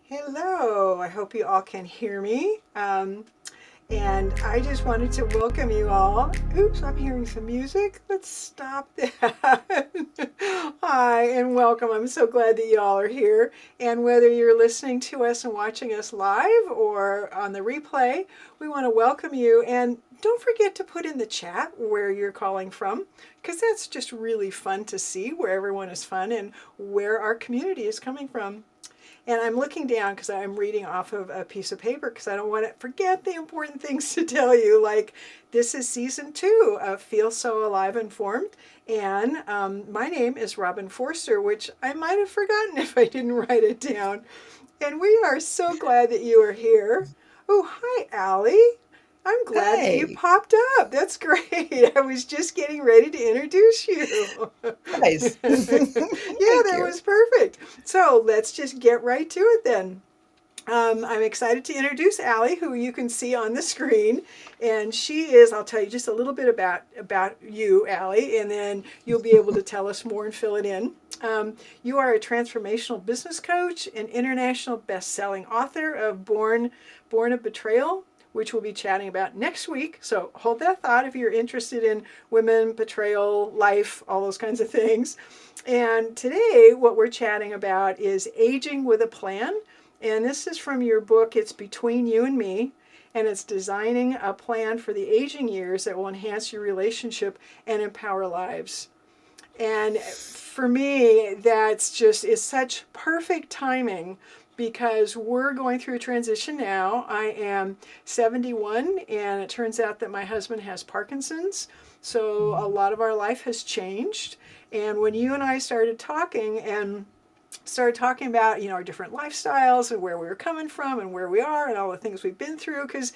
Hello, I hope you all can hear me. And I just wanted to welcome you all. Oops, I'm hearing some music. Let's stop that. Hi, and welcome. I'm so glad that you all are here. And whether you're listening to us and watching us live or on the replay, we want to welcome you. And don't forget to put in the chat where you're calling from, because that's just really fun to see where everyone is fun and where our community is coming from. And I'm looking down because I'm reading off of a piece of paper because I don't want to forget the important things to tell you. Like, this is season 2 of Feel So Alive Informed. And my name is Robin Forster, which I might have forgotten if I didn't write it down. And we are so glad that you are here. Oh, hi, Ali. I'm glad that you popped up. That's great. I was just getting ready to introduce you. Nice. Yeah, that was perfect. So let's just get right to it then. I'm excited to introduce Ali, who you can see on the screen. And she is, I'll tell you just a little bit about you, Ali, and then you'll be able to tell us more and fill it in. You are a transformational business coach, an international best-selling author of Born of Betrayal, which we'll be chatting about next week. So hold that thought if you're interested in women, betrayal, life, all those kinds of things. And today what we're chatting about is aging with a plan. And this is from your book, It's Between You and Me. And it's designing a plan for the aging years that will enhance your relationship and empower lives. And for me, that's just is such perfect timing, because we're going through a transition now. I am 71, and it turns out that my husband has Parkinson's. So a lot of our life has changed. And when you and I started talking about, our different lifestyles and where we were coming from and where we are and all the things we've been through, because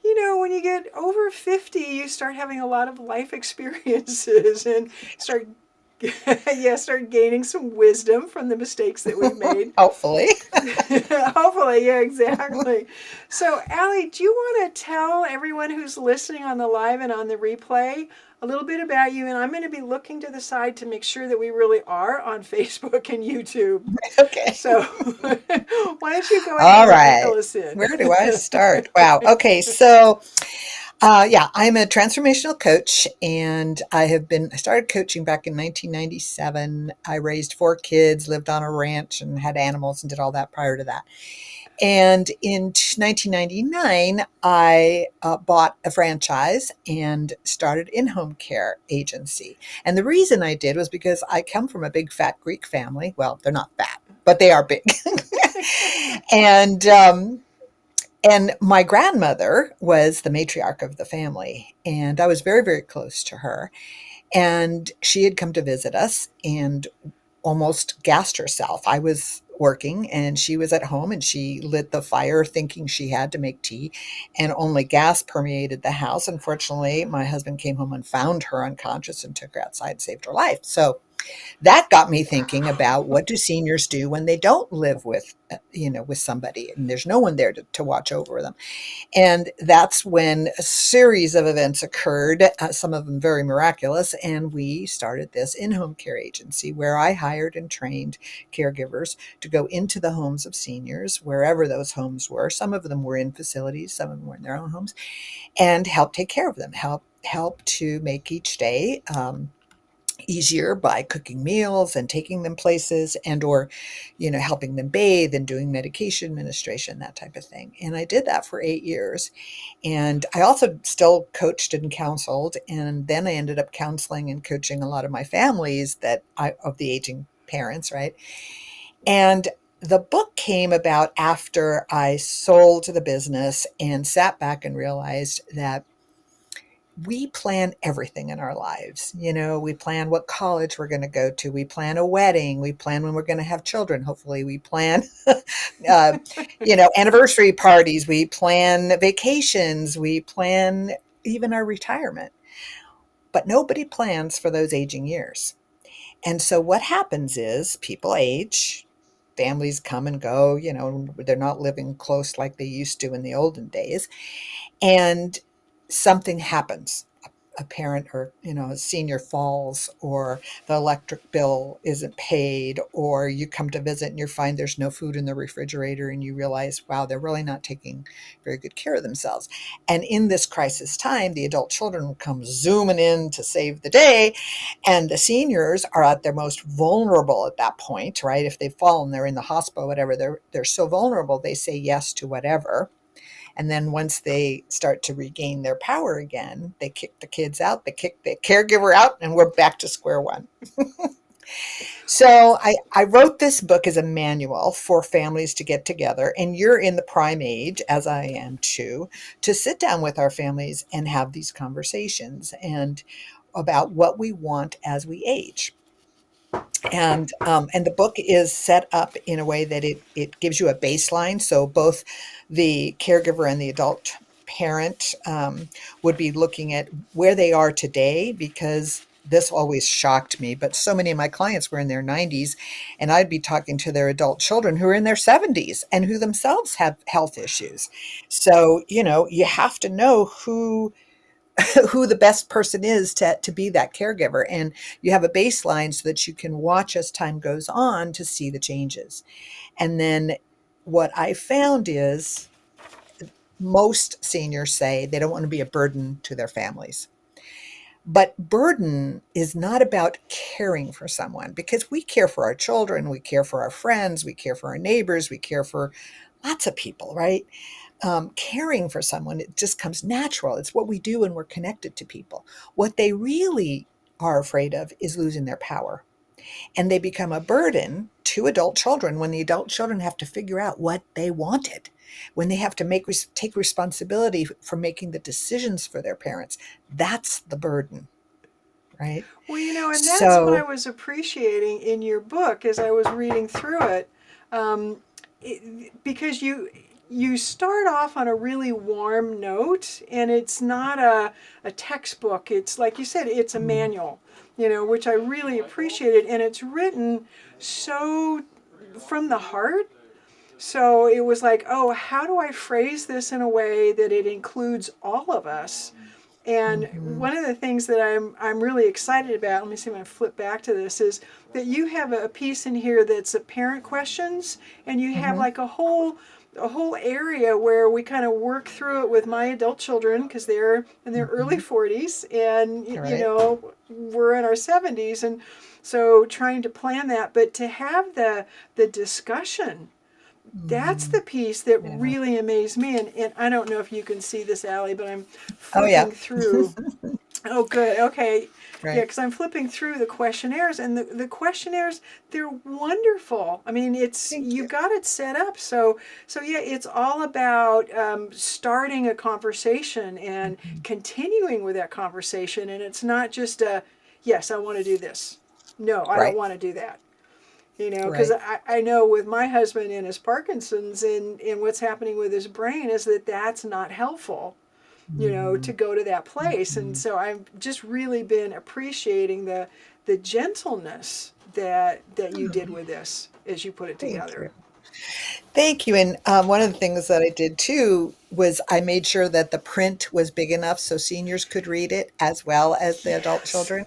when you get over 50, you start having a lot of life experiences and start yeah, start gaining some wisdom from the mistakes that we've made. Hopefully. Hopefully, yeah, exactly. So, Allie, do you want to tell everyone who's listening on the live and on the replay a little bit about you? And I'm going to be looking to the side to make sure that we really are on Facebook and YouTube. Okay. So, why don't you go All ahead and right. fill us in? Where do I start? Wow. Okay. So, yeah, I'm a transformational coach, and I started coaching back in 1997. I raised 4 kids, lived on a ranch, and had animals and did all that prior to that. And in 1999, I bought a franchise and started in-home care agency. And the reason I did was because I come from a big fat Greek family. Well, they're not fat, but they are big. and and my grandmother was the matriarch of the family, and I was very, very close to her. And she had come to visit us and almost gassed herself. I was working and she was at home, and she lit the fire thinking she had to make tea, and only gas permeated the house. Unfortunately, my husband came home and found her unconscious and took her outside, saved her life. So that got me thinking about, what do seniors do when they don't live with somebody and there's no one there to watch over them. And that's when a series of events occurred, some of them very miraculous. And we started this in-home care agency where I hired and trained caregivers to go into the homes of seniors, wherever those homes were. Some of them were in facilities, some of them were in their own homes, and help take care of them, help to make each day easier by cooking meals and taking them places, and or helping them bathe and doing medication administration, that type of thing. And I did that for 8 years. And I also still coached and counseled, and then I ended up counseling and coaching a lot of my families of the aging parents, right? And the book came about after I sold the business and sat back and realized that we plan everything in our lives. We plan what college we're going to go to. We plan a wedding. We plan when we're going to have children. Hopefully, we plan, uh, anniversary parties. We plan vacations. We plan even our retirement. But nobody plans for those aging years. And so what happens is people age, families come and go. They're not living close like they used to in the olden days. And something happens. A parent or a senior falls, or the electric bill isn't paid, or you come to visit and you find there's no food in the refrigerator, and you realize, wow, they're really not taking very good care of themselves. And in this crisis time, the adult children will come zooming in to save the day, and the seniors are at their most vulnerable at that point, right? If they've fallen, they're in the hospital, whatever, they're so vulnerable, they say yes to whatever. And then once they start to regain their power again, they kick the kids out, they kick the caregiver out, and we're back to square one. So I wrote this book as a manual for families to get together. And you're in the prime age, as I am too, to sit down with our families and have these conversations about what we want as we age. And the book is set up in a way that it gives you a baseline. So both the caregiver and the adult parent would be looking at where they are today, because this always shocked me, but so many of my clients were in their 90s, and I'd be talking to their adult children who are in their 70s and who themselves have health issues. So you have to know who the best person is to be that caregiver. And you have a baseline so that you can watch as time goes on to see the changes. And then what I found is most seniors say they don't want to be a burden to their families. But burden is not about caring for someone, because we care for our children, we care for our friends, we care for our neighbors, we care for lots of people, right? Caring for someone, it just comes natural. It's what we do when we're connected to people. What they really are afraid of is losing their power. and they become a burden to adult children when the adult children have to figure out what they wanted, when they have to take responsibility for making the decisions for their parents. That's the burden, right? Well, and that's what I So, was appreciating in your book as I was reading through it, um, because you start off on a really warm note, and it's not a textbook. It's like you said, it's a manual, which I really appreciated, and it's written so from the heart. So it was like, oh, how do I phrase this in a way that it includes all of us? And mhm, one of the things that I'm really excited about, let me see if I flip back to this, is that you have a piece in here that's a parent questions, and you have mhm, like a whole area where we kind of work through it with my adult children because they're in their early mhm. 40s, and All right. we're in our 70s, and so trying to plan that, but to have the discussion, that's Mhm. the piece that Yeah. really amazed me. And I don't know if you can see this, Allie, but I'm Oh, yeah. flipping through. Oh, good. Okay. Yeah, Right. because I'm flipping through the questionnaires, and the questionnaires, they're wonderful. I mean, Thank you you. got it set up. So yeah, it's all about starting a conversation and Mhm. continuing with that conversation. And it's not just yes, I want to do this. No, I don't Right. want to do that. Because Right. I know with my husband and his Parkinson's and what's happening with his brain is that that's not helpful, to Mhm. go to that place. And Mhm. so I've just really been appreciating the gentleness that you did Oh, with this as you put it thank together. you. Thank you. And one of the things that I did too was I made sure that the print was big enough so seniors could read it as well as the adult Yes. children.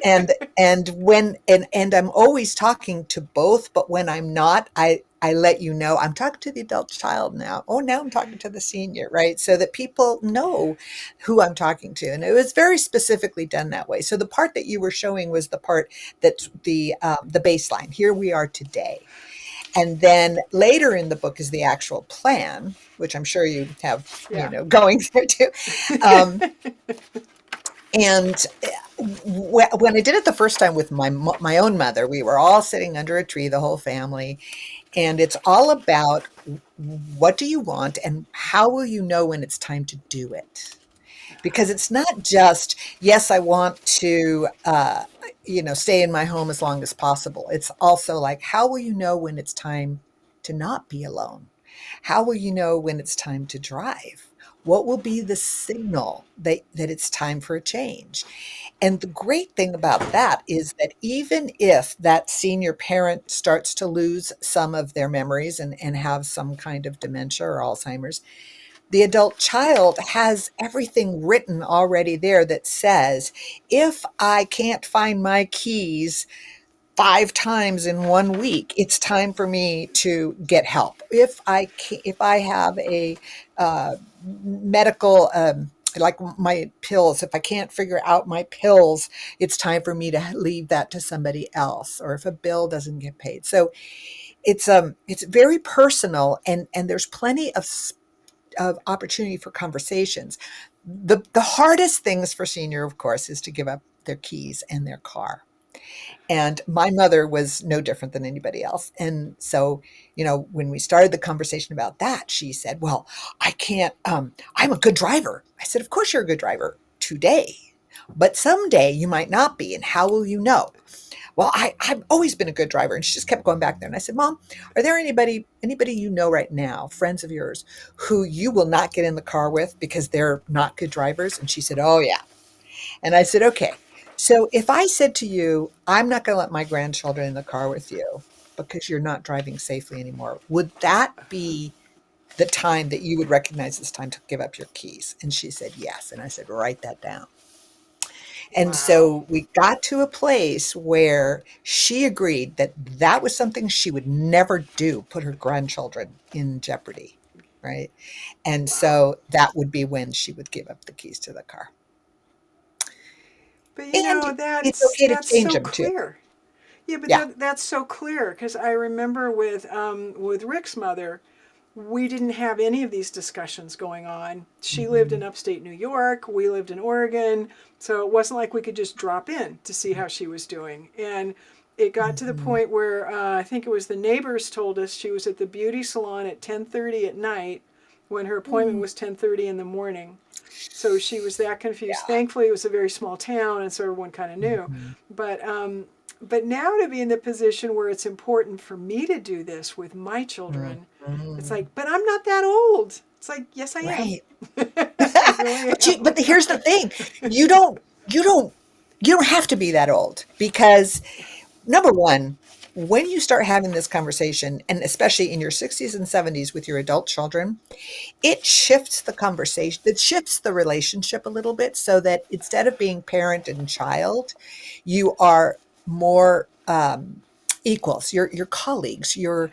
And I'm always talking to both, but when I'm not, I let you know I'm talking to the adult child now. Oh, now I'm talking to the senior, right? So that people know who I'm talking to. And it was very specifically done that way. So the part that you were showing was the part that's the baseline. Here we are today. And then later in the book is the actual plan, which I'm sure you have, Yeah. going through too. Um, and when I did it the first time with my own mother, we were all sitting under a tree, the whole family, and it's all about what do you want and how will you know when it's time to do it? Because it's not just, yes, I want to, stay in my home as long as possible. It's also like, how will you know when it's time to not be alone? How will you know when it's time to drive? What will be the signal that it's time for a change? And the great thing about that is that even if that senior parent starts to lose some of their memories and have some kind of dementia or Alzheimer's, the adult child has everything written already there that says, if I can't find my keys 5 times in 1 week, it's time for me to get help. If I have a medical, like my pills, if I can't figure out my pills, it's time for me to leave that to somebody else, or if a bill doesn't get paid. So it's very personal, and there's plenty of opportunity for conversations. The hardest things for senior, of course, is to give up their keys and their car. And my mother was no different than anybody else. And so, when we started the conversation about that, she said, well, I can't, I'm a good driver. I said, of course you're a good driver today, but someday you might not be. And how will you know? Well, I've always been a good driver. And she just kept going back there. And I said, Mom, are there anybody right now, friends of yours, who you will not get in the car with because they're not good drivers? And she said, oh, yeah. And I said, okay. So if I said to you, I'm not going to let my grandchildren in the car with you because you're not driving safely anymore, would that be the time that you would recognize it's time to give up your keys? And she said, yes. And I said, write that down. And Wow. so we got to a place where she agreed that that was something she would never do, put her grandchildren in jeopardy, right? And Wow. so that would be when she would give up the keys to the car. But And it's that's okay to that's change so them too. clear. Yeah, but Yeah. that's so clear because I remember with Rick's mother, we didn't have any of these discussions going on. She lived in Mhm. upstate New York, we lived in Oregon, so it wasn't like we could just drop in to see how she was doing. And it got to the Mhm. point where I think it was the neighbors told us she was at the beauty salon at 10:30 at night when her appointment Mm. was 10:30 in the morning. So she was that confused. Yeah. Thankfully, it was a very small town, and so everyone kind of knew. Mhm. But but now to be in the position where it's important for me to do this with my children, it's Mhm. like, but I'm not that old. It's like, yes, I am. Right. I really But am. here's the thing. You don't you don't you don't have to be that old because number one, when you start having this conversation, and especially in your 60s and 70s with your adult children, it shifts the conversation, it shifts the relationship a little bit so that instead of being parent and child, you are more equals, your colleagues, your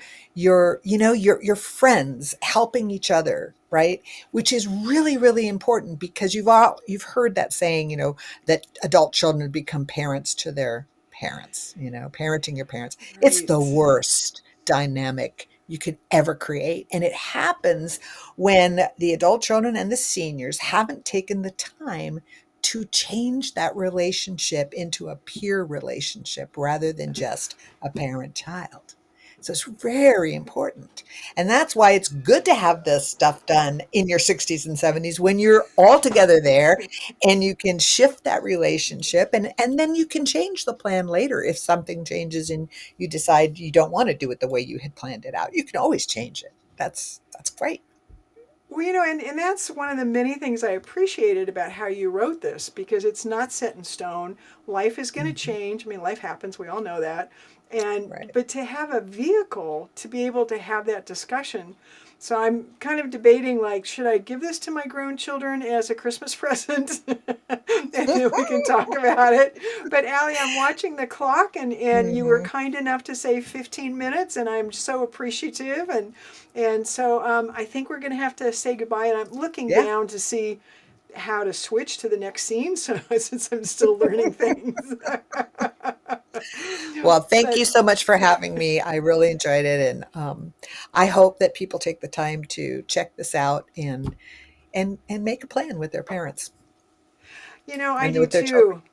friends helping each other, right? Which is really, really important because you've heard that saying, that adult children become parents to their parents, parenting your parents. It's the Right. worst dynamic you could ever create. And it happens when the adult children and the seniors haven't taken the time to change that relationship into a peer relationship rather than just a parent child. So it's very important. And that's why it's good to have this stuff done in your 60s and 70s when you're all together there and you can shift that relationship and then you can change the plan later if something changes and you decide you don't want to do it the way you had planned it out. You can always change it. That's great. Well, and that's one of the many things I appreciated about how you wrote this because it's not set in stone. Life is going to Mhm. change. I mean, life happens. We all know that. And Right. but to have a vehicle to be able to have that discussion. So I'm kind of debating like, should I give this to my grown children as a Christmas present? And then we can talk about it. But Allie, I'm watching the clock and you were Mhm. kind enough to say 15 minutes and I'm so appreciative and so I think we're going to have to say goodbye. And I'm looking Yeah. down to see how to switch to the next scene. So since I'm still learning things, Well, thank but you so much for having me. I really enjoyed it, and I hope that people take the time to check this out and make a plan with their parents I and do with their children. too.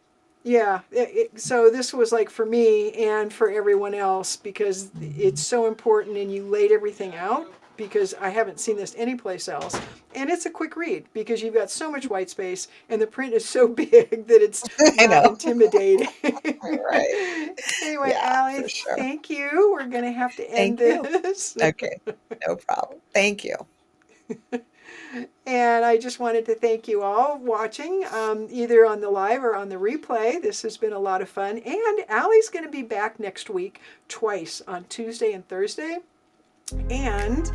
Yeah. So this was like for me and for everyone else because it's Mhm. so important and you laid everything out because I haven't seen this anyplace else. And it's a quick read because you've got so much white space and the print is so big that it's I not know. intimidating. Right. Anyway, Yeah, Allie, for sure. thank you. We're going to have to end Thank you. this. Okay. No problem. Thank you. And I just wanted to thank you all watching, either on the live or on the replay. This has been a lot of fun. And Allie's going to be back next week twice on Tuesday and Thursday. And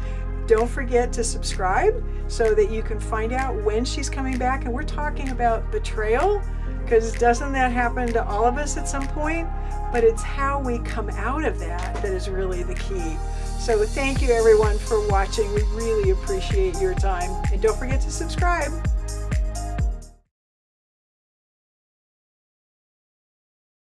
don't forget to subscribe so that you can find out when she's coming back. And we're talking about betrayal because doesn't that happen to all of us at some point? But it's how we come out of that is really the key. So thank you everyone for watching. We really appreciate your time. And don't forget to subscribe.